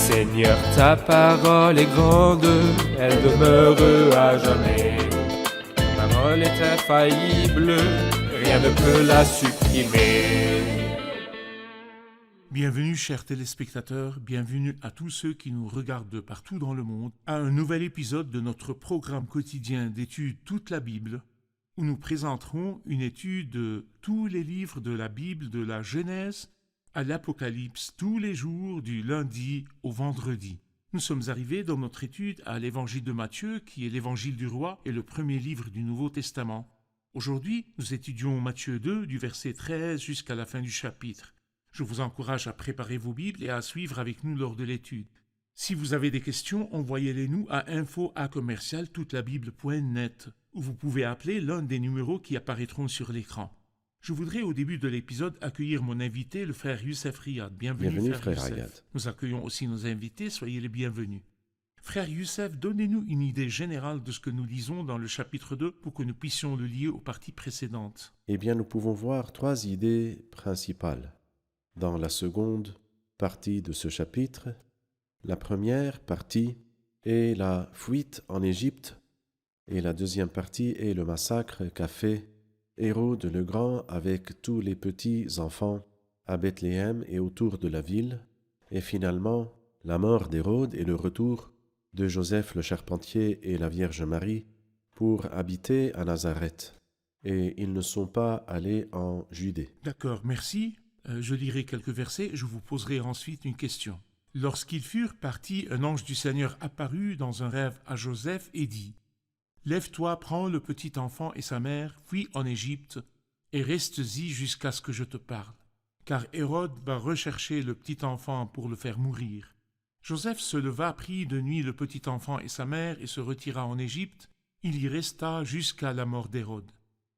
Seigneur, ta parole est grande, elle demeure à jamais. Ta parole est infaillible, rien ne peut la supprimer. Bienvenue chers téléspectateurs, bienvenue à tous ceux qui nous regardent de partout dans le monde à un nouvel épisode de notre programme quotidien d'études Toute la Bible, où nous présenterons une étude de tous les livres de la Bible de la Genèse à l'Apocalypse tous les jours du lundi au vendredi. Nous sommes arrivés dans notre étude à l'évangile de Matthieu, qui est l'évangile du roi et le premier livre du Nouveau Testament. Aujourd'hui, nous étudions Matthieu 2 du verset 13 jusqu'à la fin du chapitre. Je vous encourage à préparer vos Bibles et à suivre avec nous lors de l'étude. Si vous avez des questions, envoyez-les-nous à info@toutelabiblenet où vous pouvez appeler l'un des numéros qui apparaîtront sur l'écran. Je voudrais au début de l'épisode accueillir mon invité, le frère Youssef Riyad. Bienvenue frère Youssef. Riyad. Nous accueillons aussi nos invités, soyez les bienvenus. Frère Youssef, donnez-nous une idée générale de ce que nous lisons dans le chapitre 2 pour que nous puissions le lier aux parties précédentes. Eh bien, nous pouvons voir 3 idées principales dans la seconde partie de ce chapitre. La première partie est la fuite en Égypte et la deuxième partie est le massacre qu'a fait Hérode le Grand avec tous les petits-enfants à Bethléem et autour de la ville, et finalement la mort d'Hérode et le retour de Joseph le charpentier et la Vierge Marie pour habiter à Nazareth. Et ils ne sont pas allés en Judée. D'accord, merci. Je lirai quelques versets, je vous poserai ensuite une question. Lorsqu'ils furent partis, un ange du Seigneur apparut dans un rêve à Joseph et dit « Lève-toi, prends le petit enfant et sa mère, fuis en Égypte, et reste-y jusqu'à ce que je te parle, car Hérode va rechercher le petit enfant pour le faire mourir. » Joseph se leva, prit de nuit le petit enfant et sa mère et se retira en Égypte. Il y resta jusqu'à la mort d'Hérode,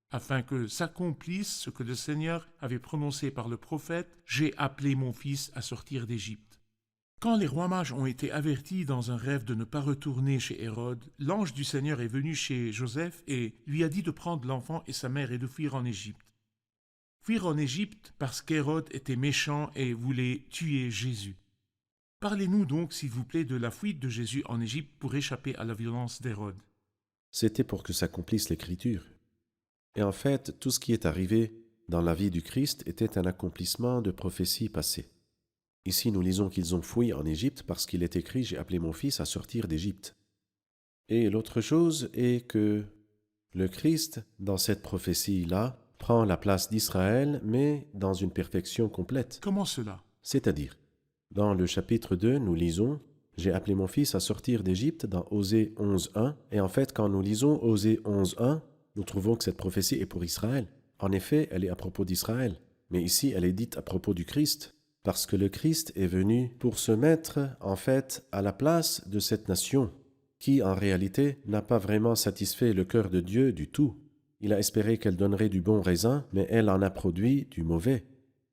afin que s'accomplisse ce que le Seigneur avait prononcé par le prophète « J'ai appelé mon fils à sortir d'Égypte ». Quand les rois mages ont été avertis dans un rêve de ne pas retourner chez Hérode, l'ange du Seigneur est venu chez Joseph et lui a dit de prendre l'enfant et sa mère et de fuir en Égypte. Fuir en Égypte parce qu'Hérode était méchant et voulait tuer Jésus. Parlez-nous donc, s'il vous plaît, de la fuite de Jésus en Égypte pour échapper à la violence d'Hérode. C'était pour que s'accomplisse l'Écriture. Et en fait, tout ce qui est arrivé dans la vie du Christ était un accomplissement de prophéties passées. Ici, nous lisons qu'ils ont fui en Égypte parce qu'il est écrit « J'ai appelé mon fils à sortir d'Égypte ». Et l'autre chose est que le Christ, dans cette prophétie-là, prend la place d'Israël, mais dans une perfection complète. Comment cela? C'est-à-dire, dans le chapitre 2, nous lisons « J'ai appelé mon fils à sortir d'Égypte » dans Osée 11.1. Et en fait, quand nous lisons Osée 11.1, nous trouvons que cette prophétie est pour Israël. En effet, elle est à propos d'Israël. Mais ici, elle est dite à propos du Christ. Parce que le Christ est venu pour se mettre, en fait, à la place de cette nation, qui, en réalité, n'a pas vraiment satisfait le cœur de Dieu du tout. Il a espéré qu'elle donnerait du bon raisin, mais elle en a produit du mauvais.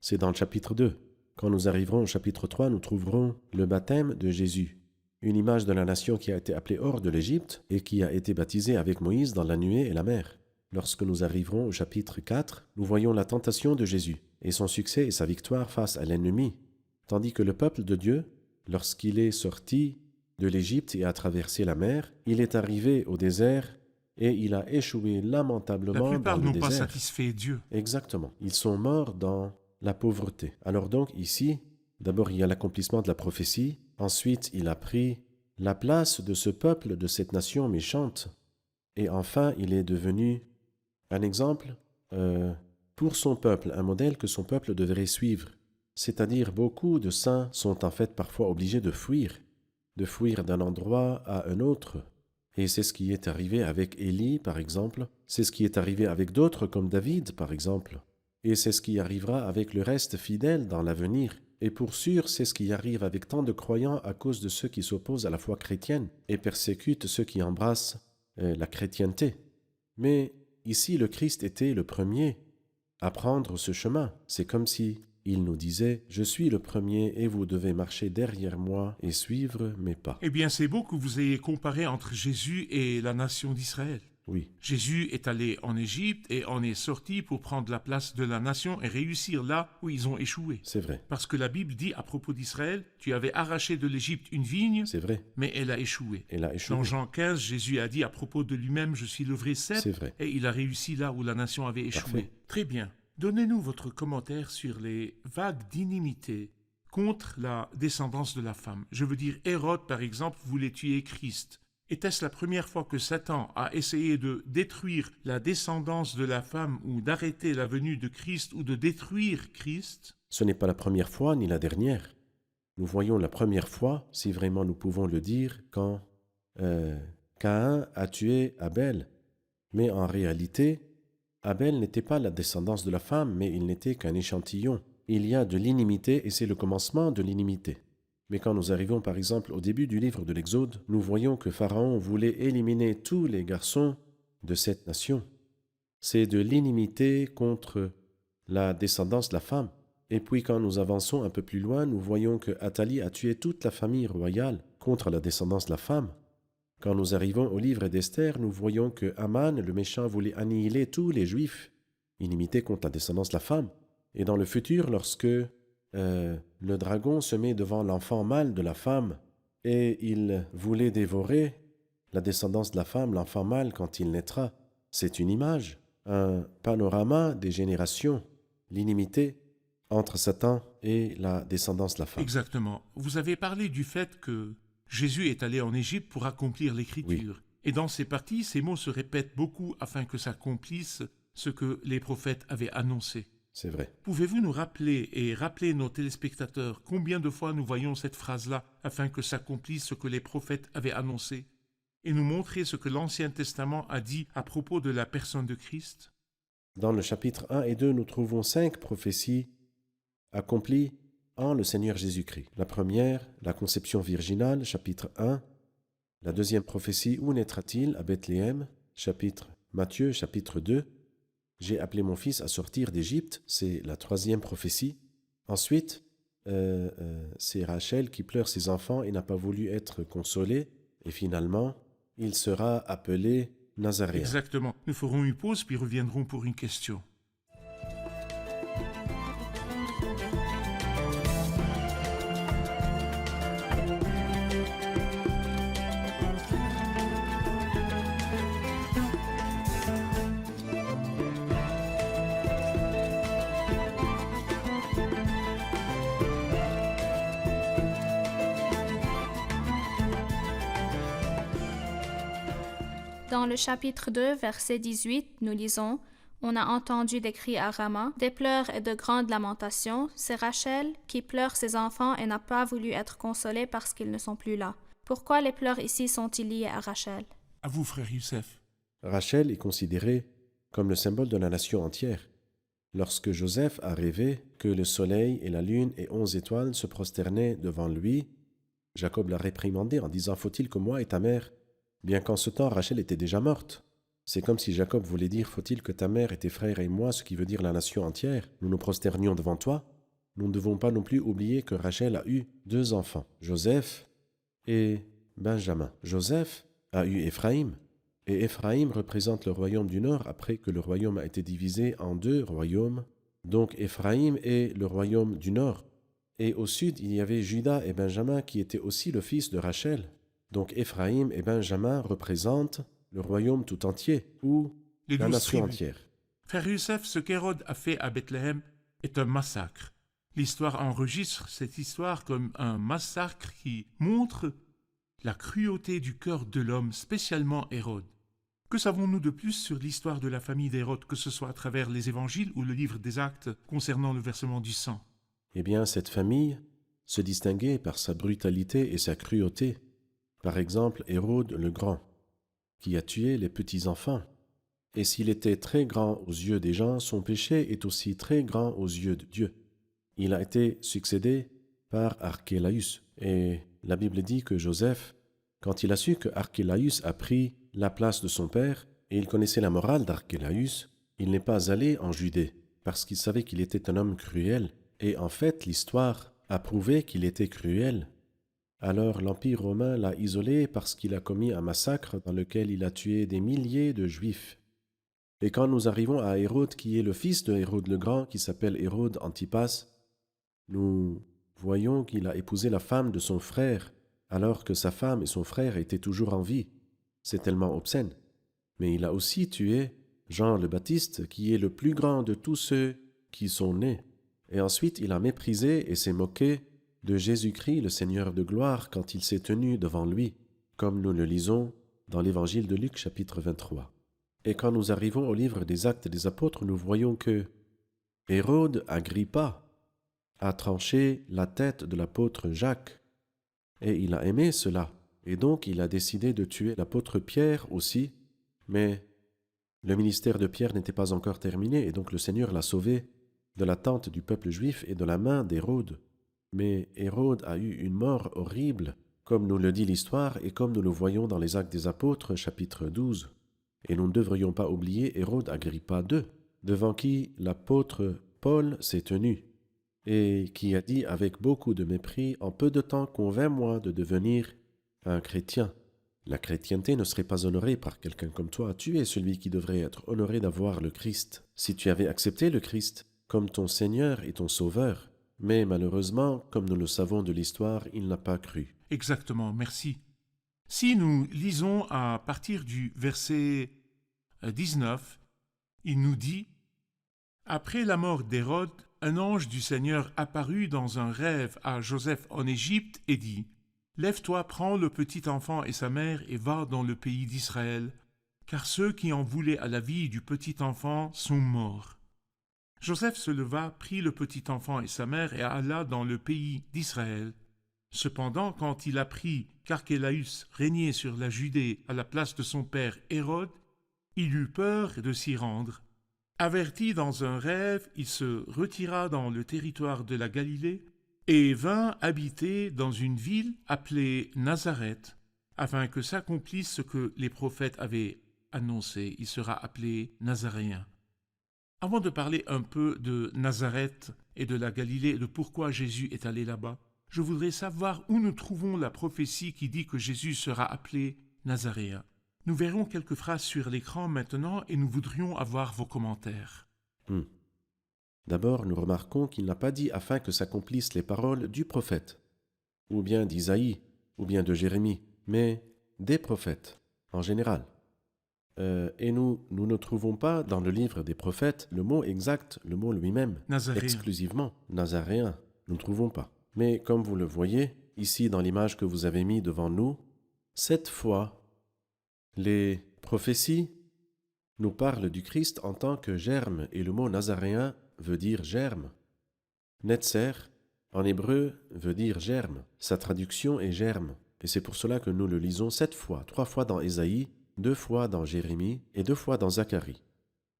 C'est dans le chapitre 2. Quand nous arriverons au chapitre 3, nous trouverons le baptême de Jésus, une image de la nation qui a été appelée hors de l'Égypte et qui a été baptisée avec Moïse dans la nuée et la mer. Lorsque nous arriverons au chapitre 4, nous voyons la tentation de Jésus et son succès et sa victoire face à l'ennemi, tandis que le peuple de Dieu, lorsqu'il est sorti de l'Égypte et a traversé la mer, il est arrivé au désert et il a échoué lamentablement La plupart dans le n'ont pas désert. satisfait Dieu. Exactement. Ils sont morts dans la pauvreté. Alors donc ici, d'abord il y a l'accomplissement de la prophétie, ensuite il a pris la place de ce peuple, de cette nation méchante, et enfin il est devenu un exemple pour son peuple, un modèle que son peuple devrait suivre. C'est-à-dire beaucoup de saints sont en fait parfois obligés de fuir d'un endroit à un autre. Et c'est ce qui est arrivé avec Élie, par exemple. C'est ce qui est arrivé avec d'autres comme David, par exemple. Et c'est ce qui arrivera avec le reste fidèle dans l'avenir. Et pour sûr, c'est ce qui arrive avec tant de croyants à cause de ceux qui s'opposent à la foi chrétienne et persécutent ceux qui embrassent la chrétienté. Mais ici, le Christ était le premier à prendre ce chemin. C'est comme si il nous disait « Je suis le premier et vous devez marcher derrière moi et suivre mes pas. » Eh bien, c'est beau que vous ayez comparé entre Jésus et la nation d'Israël. Oui, Jésus est allé en Égypte et en est sorti pour prendre la place de la nation et réussir là où ils ont échoué. c'est vrai. Parce que la Bible dit à propos d'Israël, tu avais arraché de l'Égypte une vigne, C'est vrai. mais elle a échoué. Elle a échoué. Dans Jean 15, Jésus a dit à propos de lui-même, je suis le vrai cep, C'est vrai. et il a réussi là où la nation avait échoué. Parfait. Très bien. Donnez-nous votre commentaire sur les vagues d'inimité contre la descendance de la femme. Je veux dire, Hérode, par exemple, voulait tuer Christ. Était-ce la première fois que Satan a essayé de détruire la descendance de la femme ou d'arrêter la venue de Christ ou de détruire Christ? Ce n'est pas la première fois ni la dernière. Nous voyons la première fois, si vraiment nous pouvons le dire, quand Caïn a tué Abel. Mais en réalité, Abel n'était pas la descendance de la femme, mais il n'était qu'un échantillon. Il y a de l'inimité et c'est le commencement de l'inimité. Mais quand nous arrivons par exemple au début du livre de l'Exode, nous voyons que Pharaon voulait éliminer tous les garçons de cette nation. C'est de l'inimité contre la descendance de la femme. Et puis quand nous avançons un peu plus loin, nous voyons que Athalie a tué toute la famille royale contre la descendance de la femme. Quand nous arrivons au livre d'Esther, nous voyons que Haman, le méchant, voulait annihiler tous les Juifs, inimité contre la descendance de la femme. Et dans le futur, lorsque le dragon se met devant l'enfant mâle de la femme et il voulait dévorer la descendance de la femme, l'enfant mâle, quand il naîtra, c'est une image, un panorama des générations, l'inimité entre Satan et la descendance de la femme. Exactement. Vous avez parlé du fait que Jésus est allé en Égypte pour accomplir l'Écriture. Et dans ces parties, ces mots se répètent beaucoup afin que s'accomplisse ce que les prophètes avaient annoncé. C'est vrai. Pouvez-vous nous rappeler et rappeler nos téléspectateurs combien de fois nous voyons cette phrase-là afin que s'accomplisse ce que les prophètes avaient annoncé et nous montrer ce que l'Ancien Testament a dit à propos de la personne de Christ? Dans le chapitre 1 et 2, nous trouvons 5 prophéties accomplies en le Seigneur Jésus-Christ. La première, la conception virginale, chapitre 1. La deuxième prophétie, où naîtra-t-il? À Bethléem, Matthieu, chapitre 2. J'ai appelé mon fils à sortir d'Égypte, c'est la troisième prophétie. Ensuite, c'est Rachel qui pleure ses enfants et n'a pas voulu être consolée. Et finalement, il sera appelé Nazaréen. Exactement. Nous ferons une pause puis reviendrons pour une question. Dans le chapitre 2, verset 18, nous lisons « On a entendu des cris à Rama, des pleurs et de grandes lamentations. C'est Rachel qui pleure ses enfants et n'a pas voulu être consolée parce qu'ils ne sont plus là. Pourquoi les pleurs ici sont-ils liés à Rachel ?» À vous, frère Youssef. Rachel est considérée comme le symbole de la nation entière. Lorsque Joseph a rêvé que le soleil et la lune et 11 étoiles se prosternaient devant lui, Jacob l'a réprimandé en disant « Faut-il que moi et ta mère » bien qu'en ce temps Rachel était déjà morte. C'est comme si Jacob voulait dire « Faut-il que ta mère et tes frères et moi, ce qui veut dire la nation entière, nous nous prosternions devant toi ?» Nous ne devons pas non plus oublier que Rachel a eu 2 enfants, Joseph et Benjamin. Joseph a eu Éphraïm, et Éphraïm représente le royaume du Nord après que le royaume a été divisé en 2 royaumes. Donc Éphraïm est le royaume du Nord. Et au sud, il y avait Juda et Benjamin qui étaient aussi le fils de Rachel. Donc Éphraïm et Benjamin représentent le royaume tout entier, ou Les la 12 nation tribus. entière. Frère Youssef, ce qu'Hérode a fait à Bethléem est un massacre. L'histoire enregistre cette histoire comme un massacre qui montre la cruauté du cœur de l'homme, spécialement Hérode. Que savons-nous de plus sur l'histoire de la famille d'Hérode, que ce soit à travers les évangiles ou le livre des Actes concernant le versement du sang? Eh bien, cette famille se distinguait par sa brutalité et sa cruauté. Par exemple, Hérode le Grand, qui a tué les petits-enfants. Et s'il était très grand aux yeux des gens, son péché est aussi très grand aux yeux de Dieu. Il a été succédé par Archélaüs. Et la Bible dit que Joseph, quand il a su que Archélaüs a pris la place de son père, et il connaissait la morale d'Archélaüs, il n'est pas allé en Judée, parce qu'il savait qu'il était un homme cruel. Et en fait, l'histoire a prouvé qu'il était cruel. Alors l'Empire romain l'a isolé parce qu'il a commis un massacre dans lequel il a tué des milliers de Juifs. Et quand nous arrivons à Hérode, qui est le fils de Hérode le Grand, qui s'appelle Hérode Antipas, nous voyons qu'il a épousé la femme de son frère, alors que sa femme et son frère étaient toujours en vie. C'est tellement obscène. Mais il a aussi tué Jean le Baptiste, qui est le plus grand de tous ceux qui sont nés. Et ensuite, il a méprisé et s'est moqué de Jésus-Christ, le Seigneur de gloire, quand il s'est tenu devant lui, comme nous le lisons dans l'Évangile de Luc, chapitre 23. Et quand nous arrivons au livre des Actes des Apôtres, nous voyons que Hérode Agrippa a tranché la tête de l'apôtre Jacques, et il a aimé cela, et donc il a décidé de tuer l'apôtre Pierre aussi, mais le ministère de Pierre n'était pas encore terminé, et donc le Seigneur l'a sauvé de la tente du peuple juif et de la main d'Hérode. Mais Hérode a eu une mort horrible, comme nous le dit l'histoire et comme nous le voyons dans les Actes des Apôtres, chapitre 12. Et nous ne devrions pas oublier Hérode Agrippa II, devant qui l'apôtre Paul s'est tenu, et qui a dit avec beaucoup de mépris, en peu de temps, convainc-moi de devenir un chrétien. La chrétienté ne serait pas honorée par quelqu'un comme toi. Tu es celui qui devrait être honoré d'avoir le Christ. Si tu avais accepté le Christ comme ton Seigneur et ton Sauveur, mais malheureusement, comme nous le savons de l'histoire, il n'a pas cru. Exactement, merci. Si nous lisons à partir du verset 19, il nous dit « Après la mort d'Hérode, un ange du Seigneur apparut dans un rêve à Joseph en Égypte et dit « Lève-toi, prends le petit enfant et sa mère et va dans le pays d'Israël, car ceux qui en voulaient à la vie du petit enfant sont morts. » Joseph se leva, prit le petit enfant et sa mère et alla dans le pays d'Israël. Cependant, quand il apprit qu'Archélaüs régnait sur la Judée à la place de son père Hérode, il eut peur de s'y rendre. Averti dans un rêve, il se retira dans le territoire de la Galilée et vint habiter dans une ville appelée Nazareth, afin que s'accomplisse ce que les prophètes avaient annoncé. Il sera appelé Nazaréen. Avant de parler un peu de Nazareth et de la Galilée et de pourquoi Jésus est allé là-bas, je voudrais savoir où nous trouvons la prophétie qui dit que Jésus sera appelé Nazaréen. Nous verrons quelques phrases sur l'écran maintenant et nous voudrions avoir vos commentaires. D'abord, nous remarquons qu'il n'a pas dit afin que s'accomplissent les paroles du prophète, ou bien d'Isaïe, ou bien de Jérémie, mais des prophètes, en général. Et nous ne trouvons pas dans le livre des prophètes le mot exact, le mot lui-même, Nazaréen. exclusivement, Nazaréen, nous ne trouvons pas. Mais comme vous le voyez, ici dans l'image que vous avez mis devant nous, 7 fois, les prophéties nous parlent du Christ en tant que germe, et le mot nazaréen veut dire germe. Netzer, en hébreu, veut dire germe. Sa traduction est germe, et c'est pour cela que nous le lisons 7 fois, 3 fois dans Ésaïe, 2 fois dans Jérémie et 2 fois dans Zacharie.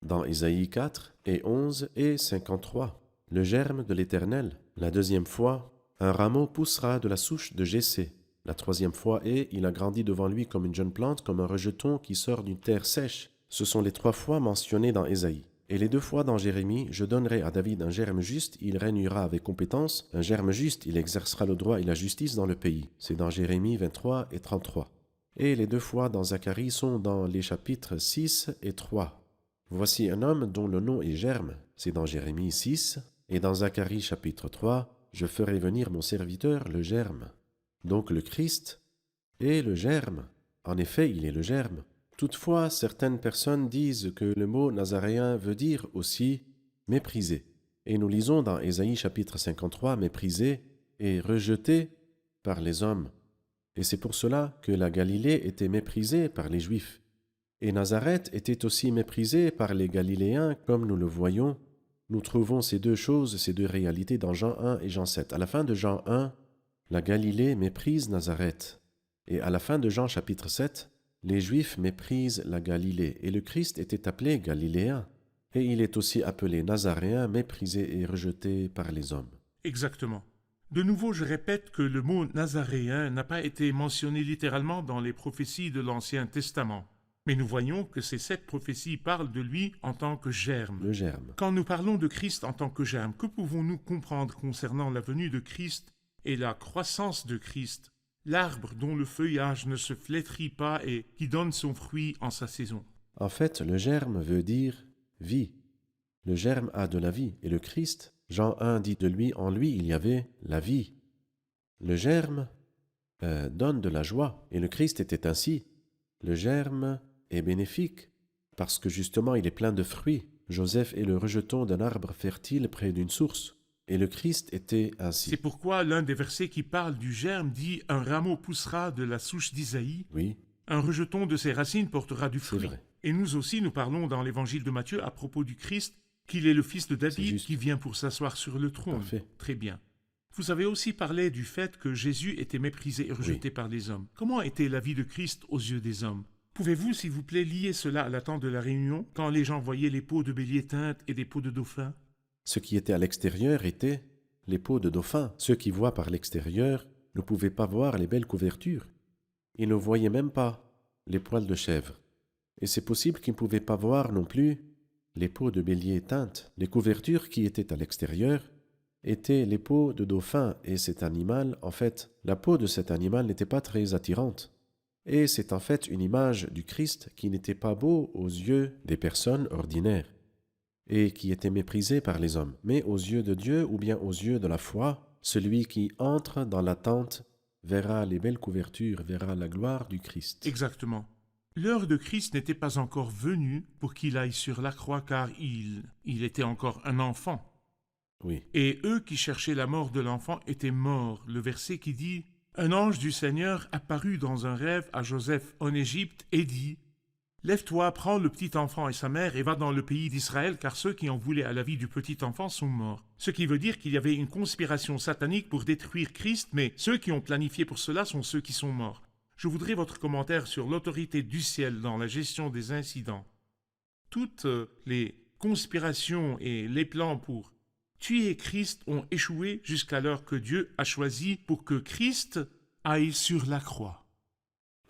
Dans Ésaïe 4 et 11 et 53, le germe de l'Éternel. La 2e fois, un rameau poussera de la souche de Jessé. La 3e fois est, il a grandi devant lui comme une jeune plante, comme un rejeton qui sort d'une terre sèche. Ce sont les 3 fois mentionnées dans Ésaïe. Et les 2 fois dans Jérémie, je donnerai à David un germe juste, il régnera avec compétence. Un germe juste, il exercera le droit et la justice dans le pays. C'est dans Jérémie 23 et 33. Et les 2 fois dans Zacharie sont dans les chapitres 6 et 3. Voici un homme dont le nom est Germe, c'est dans Jérémie 6, et dans Zacharie chapitre 3, je ferai venir mon serviteur le Germe. Donc le Christ est le Germe. En effet, il est le Germe. Toutefois, certaines personnes disent que le mot nazaréen veut dire aussi méprisé. Et nous lisons dans Ésaïe chapitre 53, méprisé et rejeté par les hommes. Et c'est pour cela que la Galilée était méprisée par les Juifs. Et Nazareth était aussi méprisée par les Galiléens, comme nous le voyons. Nous trouvons ces 2 choses, ces 2 réalités dans Jean 1 et Jean 7. À la fin de Jean 1, la Galilée méprise Nazareth. Et à la fin de Jean chapitre 7, les Juifs méprisent la Galilée. Et le Christ était appelé Galiléen. Et il est aussi appelé Nazaréen, méprisé et rejeté par les hommes. Exactement. De nouveau, je répète que le mot nazaréen n'a pas été mentionné littéralement dans les prophéties de l'Ancien Testament. Mais nous voyons que ces 7 prophéties parlent de lui en tant que germe. Le germe. Quand nous parlons de Christ en tant que germe, que pouvons-nous comprendre concernant la venue de Christ et la croissance de Christ l'arbre dont le feuillage ne se flétrit pas et qui donne son fruit en sa saison. En fait, le germe veut dire vie. Le germe a de la vie, et le Christ, Jean 1 dit de lui, en lui il y avait la vie. Le germe donne de la joie, et le Christ était ainsi. Le germe est bénéfique, parce que justement il est plein de fruits. Joseph est le rejeton d'un arbre fertile près d'une source, et le Christ était ainsi. C'est pourquoi l'un des versets qui parle du germe dit « Un rameau poussera de la souche d'Isaïe, Oui, un rejeton de ses racines portera du c'est fruit. vrai. » Et nous aussi, nous parlons dans l'évangile de Matthieu à propos du Christ qu'il est le fils de C'est David juste. qui vient pour s'asseoir sur le trône. Parfait. Très bien. Vous avez aussi parlé du fait que Jésus était méprisé et rejeté par les hommes. Comment était la vie de Christ aux yeux des hommes? Pouvez-vous, s'il vous plaît, lier cela à la tente de la réunion, quand les gens voyaient les peaux de bélier teintes et des peaux de dauphin? Ce qui était à l'extérieur était les peaux de dauphin. Ceux qui voient par l'extérieur ne pouvaient pas voir les belles couvertures. Ils ne voyaient même pas les poils de chèvre. Et c'est possible qu'ils ne pouvaient pas voir non plus les peaux de bélier teintes. Les couvertures qui étaient à l'extérieur étaient les peaux de dauphin, et cet animal, en fait, la peau de cet animal n'était pas très attirante. Et c'est en fait une image du Christ qui n'était pas beau aux yeux des personnes ordinaires et qui était méprisé par les hommes. Mais aux yeux de Dieu ou bien aux yeux de la foi, celui qui entre dans la tente verra les belles couvertures, verra la gloire du Christ. Exactement. L'heure de Christ n'était pas encore venue pour qu'il aille sur la croix, car il était encore un enfant. Oui, Et eux qui cherchaient la mort de l'enfant étaient morts. Le verset qui dit « Un ange du Seigneur apparut dans un rêve à Joseph en Égypte et dit « Lève-toi, prends le petit enfant et sa mère et va dans le pays d'Israël, car ceux qui en voulaient à la vie du petit enfant sont morts. » Ce qui veut dire qu'il y avait une conspiration satanique pour détruire Christ, mais ceux qui ont planifié pour cela sont ceux qui sont morts. Je voudrais votre commentaire sur l'autorité du ciel dans la gestion des incidents. Toutes les conspirations et les plans pour tuer Christ ont échoué jusqu'à l'heure que Dieu a choisi pour que Christ aille sur la croix.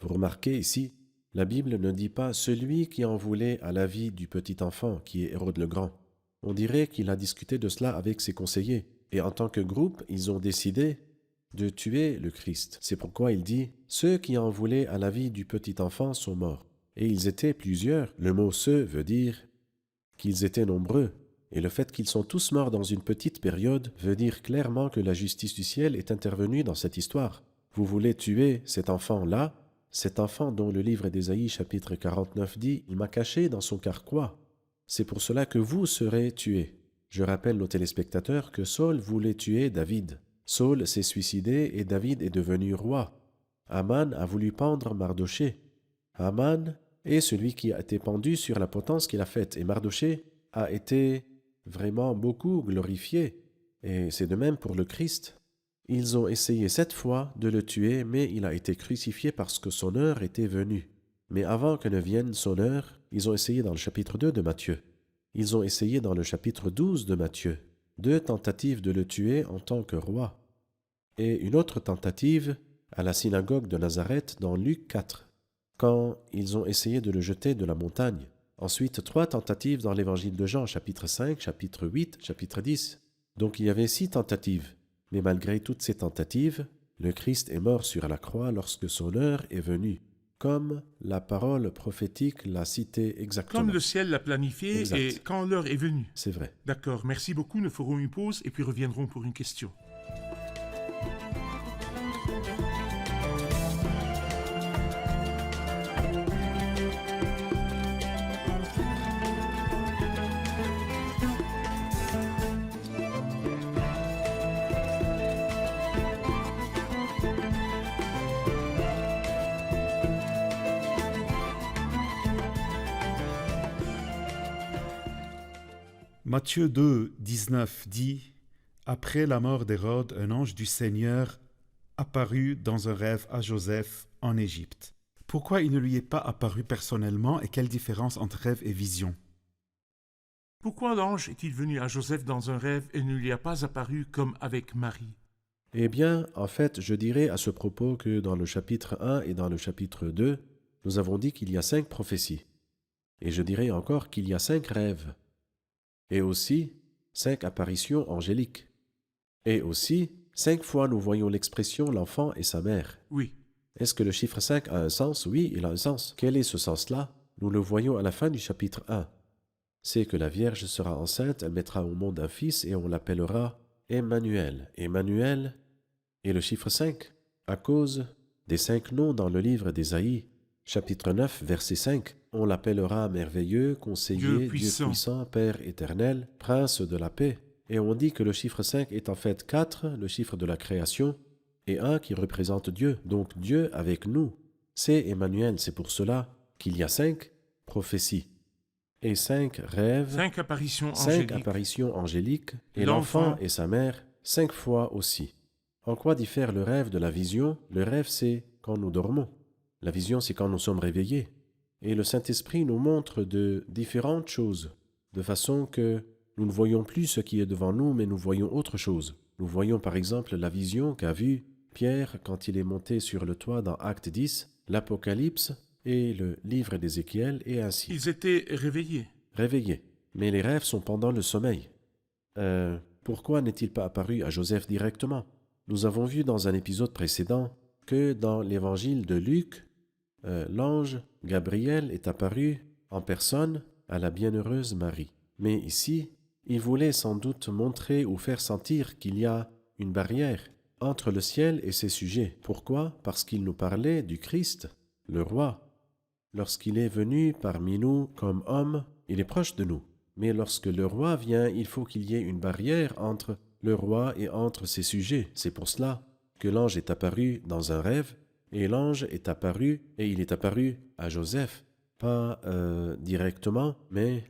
vous remarquez ici, la Bible ne dit pas « celui qui en voulait à la vie du petit enfant qui est Hérode le Grand ». On dirait qu'il a discuté de cela avec ses conseillers, et en tant que groupe, ils ont décidé de tuer le Christ. C'est pourquoi il dit « ceux qui en voulaient à la vie du petit enfant sont morts ». Et ils étaient plusieurs. Le mot « ceux » veut dire qu'ils étaient nombreux. Et le fait qu'ils sont tous morts dans une petite période veut dire clairement que la justice du ciel est intervenue dans cette histoire. Vous voulez tuer cet enfant-là, cet enfant dont le livre d'Ésaïe chapitre 49 dit « Il m'a caché dans son carquois ». C'est pour cela que vous serez tués. Je rappelle aux téléspectateurs que Saul voulait tuer David. Saul s'est suicidé et David est devenu roi. Aman a voulu pendre Mardoché. Aman est celui qui a été pendu sur la potence qu'il a faite, et Mardoché a été vraiment beaucoup glorifié. Et c'est de même pour le Christ. Ils ont essayé 7 fois de le tuer, mais il a été crucifié parce que son heure était venue. Mais avant que ne vienne son heure, ils ont essayé dans le chapitre 2 de Matthieu. Ils ont essayé dans le chapitre 12 de Matthieu. 2 tentatives de le tuer en tant que roi. Et une autre tentative à la synagogue de Nazareth dans Luc 4, quand ils ont essayé de le jeter de la montagne. Ensuite, 3 tentatives dans l'évangile de Jean, chapitre 5, chapitre 8, chapitre 10. Donc il y avait 6 tentatives. Mais malgré toutes ces tentatives, le Christ est mort sur la croix lorsque son heure est venue, comme la parole prophétique l'a cité exactement. Comme le ciel l'a planifié Exact. et quand l'heure est venue. C'est vrai. D'accord, merci beaucoup. Nous ferons une pause et puis reviendrons pour une question. Matthieu 2, 19 dit « Après la mort d'Hérode, un ange du Seigneur apparut dans un rêve à Joseph en Égypte. » Pourquoi il ne lui est pas apparu personnellement et quelle différence entre rêve et vision? Pourquoi l'ange est-il venu à Joseph dans un rêve et ne lui a pas apparu comme avec Marie? Eh bien, en fait, je dirais à ce propos que dans le chapitre 1 et dans le chapitre 2, nous avons dit qu'il y a 5 prophéties. Et je dirais encore qu'il y a 5 rêves. Et aussi 5 apparitions angéliques. Et aussi 5 fois, nous voyons l'expression l'enfant et sa mère. Oui. Est-ce que le chiffre 5 a un sens? Oui, il a un sens. Quel est ce sens-là? Nous le voyons à la fin du chapitre 1. C'est que la Vierge sera enceinte, elle mettra au monde un fils et on l'appellera Emmanuel. Emmanuel est le chiffre 5 à cause des 5 noms dans le livre d'Ésaïe, chapitre 9, verset 5. On l'appellera merveilleux, conseiller, Dieu puissant, Père éternel, prince de la paix. Et on dit que le chiffre 5 est en fait 4, le chiffre de la création, et 1 qui représente Dieu. Donc Dieu avec nous, c'est Emmanuel. C'est pour cela qu'il y a 5 prophéties et 5 rêves, 5 apparitions 5 angéliques. apparitions angéliques, et L'enfant l'enfant et sa mère 5 fois aussi. En quoi diffère le rêve de la vision? Le rêve, c'est quand nous dormons. La vision, c'est quand nous sommes réveillés. Et le Saint-Esprit nous montre de différentes choses, de façon que nous ne voyons plus ce qui est devant nous, mais nous voyons autre chose. Nous voyons par exemple la vision qu'a vue Pierre quand il est monté sur le toit dans Acte 10, l'Apocalypse et le livre d'Ézéchiel, et ainsi. Ils étaient réveillés. Réveillés. Mais les rêves sont pendant le sommeil. Pourquoi n'est-il pas apparu à Joseph directement? Nous avons vu dans un épisode précédent que dans l'évangile de Luc, l'ange Gabriel est apparu en personne à la bienheureuse Marie. Mais ici, il voulait sans doute montrer ou faire sentir qu'il y a une barrière entre le ciel et ses sujets. Pourquoi? Parce qu'il nous parlait du Christ, le roi. Lorsqu'il est venu parmi nous comme homme, il est proche de nous. Mais lorsque le roi vient, il faut qu'il y ait une barrière entre le roi et entre ses sujets. C'est pour cela que l'ange est apparu dans un rêve, et l'ange est apparu, et il est apparu à Joseph, pas directement, mais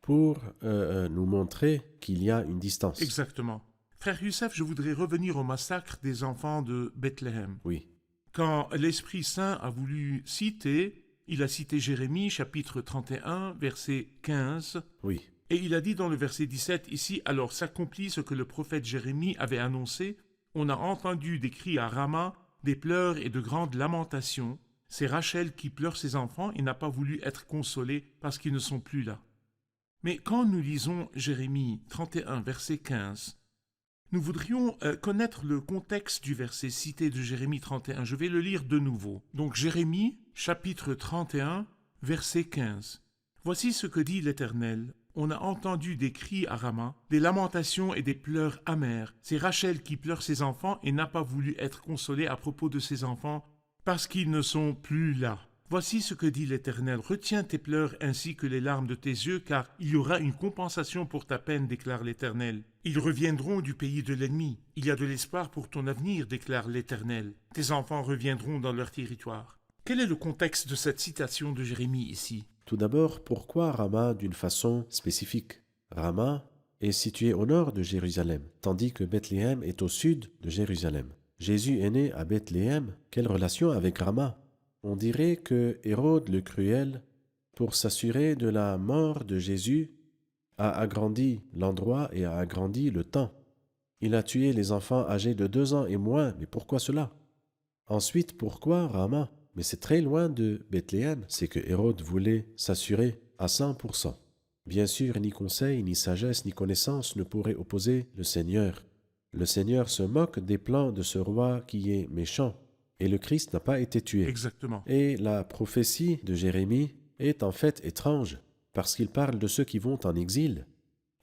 pour nous montrer qu'il y a une distance. Exactement. Frère Youssef, je voudrais revenir au massacre des enfants de Bethléem. Oui, Quand l'Esprit Saint a voulu citer, il a cité Jérémie, chapitre 31, verset 15, oui, et il a dit dans le verset 17, ici, « Alors s'accomplit ce que le prophète Jérémie avait annoncé, on a entendu des cris à Rama, des pleurs et de grandes lamentations. C'est Rachel qui pleure ses enfants et n'a pas voulu être consolée parce qu'ils ne sont plus là. » Mais quand nous lisons Jérémie 31, verset 15, nous voudrions connaître le contexte du verset cité de Jérémie 31. Je vais le lire de nouveau. Donc Jérémie, chapitre 31, verset 15. « Voici ce que dit l'Éternel. On a entendu des cris à Rama, des lamentations et des pleurs amers. C'est Rachel qui pleure ses enfants et n'a pas voulu être consolée à propos de ses enfants parce qu'ils ne sont plus là. Voici ce que dit l'Éternel. Retiens tes pleurs ainsi que les larmes de tes yeux, car il y aura une compensation pour ta peine, déclare l'Éternel. Ils reviendront du pays de l'ennemi. Il y a de l'espoir pour ton avenir, déclare l'Éternel. Tes enfants reviendront dans leur territoire. » Quel est le contexte de cette citation de Jérémie ici? Tout d'abord, pourquoi Rama d'une façon spécifique? Rama est situé au nord de Jérusalem, tandis que Bethléem est au sud de Jérusalem. Jésus est né à Bethléem. Quelle relation avec Rama? On dirait que Hérode le Cruel, pour s'assurer de la mort de Jésus, a agrandi l'endroit et a agrandi le temps. Il a tué les enfants âgés de 2 ans et moins, mais pourquoi cela? Ensuite, pourquoi Rama? Mais c'est très loin de Bethléem, c'est que Hérode voulait s'assurer à 100%. Bien sûr, ni conseil, ni sagesse, ni connaissance ne pourraient opposer le Seigneur. Le Seigneur se moque des plans de ce roi qui est méchant, et le Christ n'a pas été tué. Exactement. Et la prophétie de Jérémie est en fait étrange, parce qu'il parle de ceux qui vont en exil.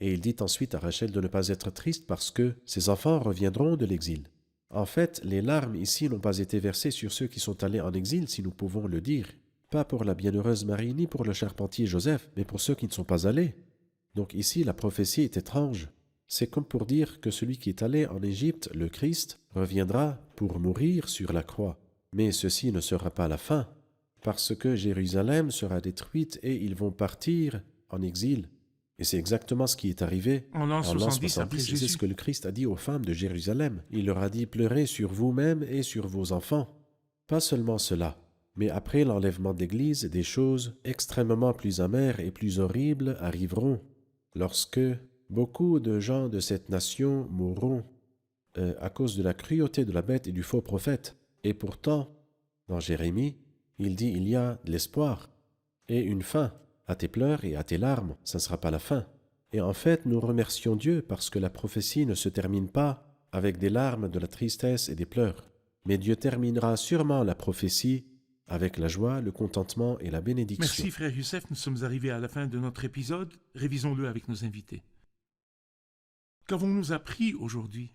Et il dit ensuite à Rachel de ne pas être triste parce que ses enfants reviendront de l'exil. En fait, les larmes ici n'ont pas été versées sur ceux qui sont allés en exil, si nous pouvons le dire. Pas pour la bienheureuse Marie ni pour le charpentier Joseph, mais pour ceux qui ne sont pas allés. Donc ici, la prophétie est étrange. C'est comme pour dire que celui qui est allé en Égypte, le Christ, reviendra pour mourir sur la croix. Mais ceci ne sera pas la fin, parce que Jérusalem sera détruite et ils vont partir en exil. Et c'est exactement ce qui est arrivé En l'an 70 après C'est Jésus. ce que le Christ a dit aux femmes de Jérusalem. Il leur a dit « Pleurez sur vous-même et sur vos enfants ». Pas seulement cela, mais après l'enlèvement d'Église, des choses extrêmement plus amères et plus horribles arriveront, lorsque beaucoup de gens de cette nation mourront à cause de la cruauté de la bête et du faux prophète. Et pourtant, dans Jérémie, il dit « Il y a de l'espoir et une fin. À tes pleurs et à tes larmes, ça ne sera pas la fin. » Et en fait, nous remercions Dieu parce que la prophétie ne se termine pas avec des larmes, de la tristesse et des pleurs. Mais Dieu terminera sûrement la prophétie avec la joie, le contentement et la bénédiction. Merci frère Youssef, nous sommes arrivés à la fin de notre épisode. Révisons-le avec nos invités. Qu'avons-nous appris aujourd'hui?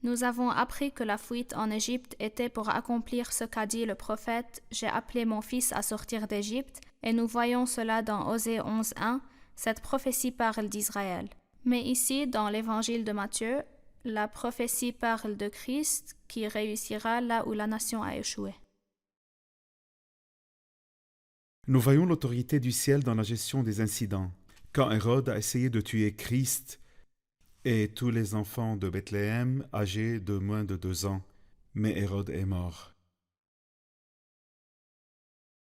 Nous avons appris que la fuite en Égypte était pour accomplir ce qu'a dit le prophète « J'ai appelé mon fils à sortir d'Égypte » et nous voyons cela dans Osée 11.1. Cette prophétie parle d'Israël. Mais ici, dans l'évangile de Matthieu, la prophétie parle de Christ qui réussira là où la nation a échoué. Nous voyons l'autorité du ciel dans la gestion des incidents. Quand Hérode a essayé de tuer Christ et tous les enfants de Bethléem âgés de moins de 2 ans, mais Hérode est mort.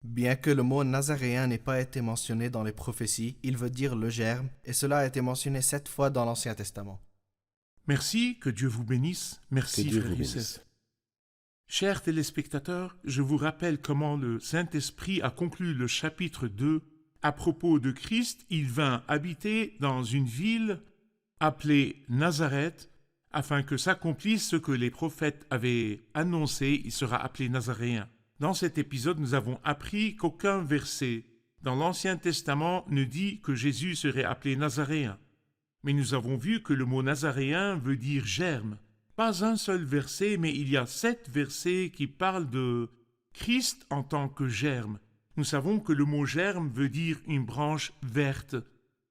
Bien que le mot nazaréen n'ait pas été mentionné dans les prophéties, il veut dire le germe, et cela a été mentionné 7 fois dans l'Ancien Testament. Merci, que Dieu vous bénisse. Merci Que Dieu frère vous Youssef. bénisse. Chers téléspectateurs, je vous rappelle comment le Saint-Esprit a conclu le chapitre 2. À propos de Christ, il vint habiter dans une ville appelée Nazareth, afin que s'accomplisse ce que les prophètes avaient annoncé, il sera appelé Nazaréen. Dans cet épisode, nous avons appris qu'aucun verset dans l'Ancien Testament ne dit que Jésus serait appelé Nazaréen. Mais nous avons vu que le mot Nazaréen veut dire germe. Pas un seul verset, mais il y a 7 versets qui parlent de Christ en tant que germe. Nous savons que le mot germe veut dire une branche verte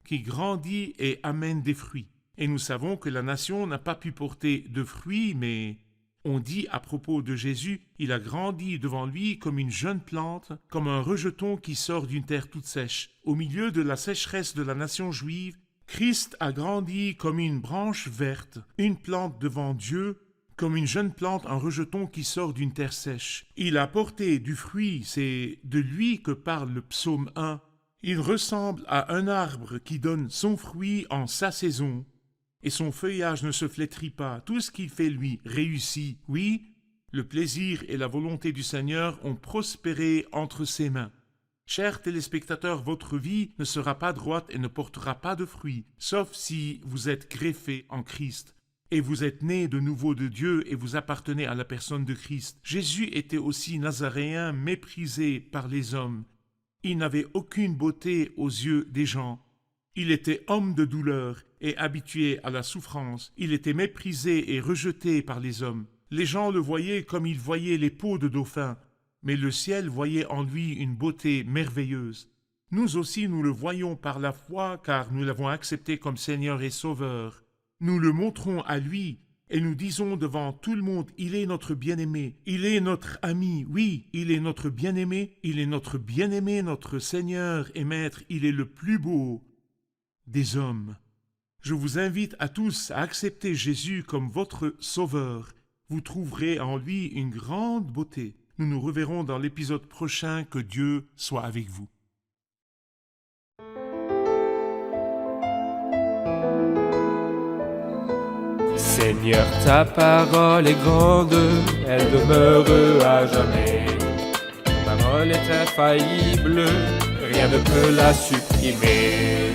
qui grandit et amène des fruits. Et nous savons que la nation n'a pas pu porter de fruits, mais on dit à propos de Jésus, il a grandi devant lui comme une jeune plante, comme un rejeton qui sort d'une terre toute sèche. Au milieu de la sécheresse de la nation juive, Christ a grandi comme une branche verte, une plante devant Dieu, comme une jeune plante, un rejeton qui sort d'une terre sèche. Il a porté du fruit, c'est de lui que parle le psaume 1. Il ressemble à un arbre qui donne son fruit en sa saison, et son feuillage ne se flétrit pas. Tout ce qu'il fait, lui, réussit. Oui, le plaisir et la volonté du Seigneur ont prospéré entre ses mains. Chers téléspectateurs, votre vie ne sera pas droite et ne portera pas de fruits, sauf si vous êtes greffés en Christ, et vous êtes nés de nouveau de Dieu et vous appartenez à la personne de Christ. Jésus était aussi nazaréen, méprisé par les hommes. Il n'avait aucune beauté aux yeux des gens. Il était homme de douleur et habitué à la souffrance. Il était méprisé et rejeté par les hommes. Les gens le voyaient comme ils voyaient les peaux de dauphin, mais le ciel voyait en lui une beauté merveilleuse. Nous aussi nous le voyons par la foi, car nous l'avons accepté comme Seigneur et Sauveur. Nous le montrons à lui, et nous disons devant tout le monde, il est notre bien-aimé, il est notre ami, oui, il est notre bien-aimé, il est notre bien-aimé, notre Seigneur et Maître, il est le plus beau des hommes. Je vous invite à tous à accepter Jésus comme votre Sauveur. Vous trouverez en lui une grande beauté. Nous nous reverrons dans l'épisode prochain. Que Dieu soit avec vous. Seigneur, ta parole est grande, elle demeure à jamais. Ta parole est infaillible, rien ne peut la supprimer.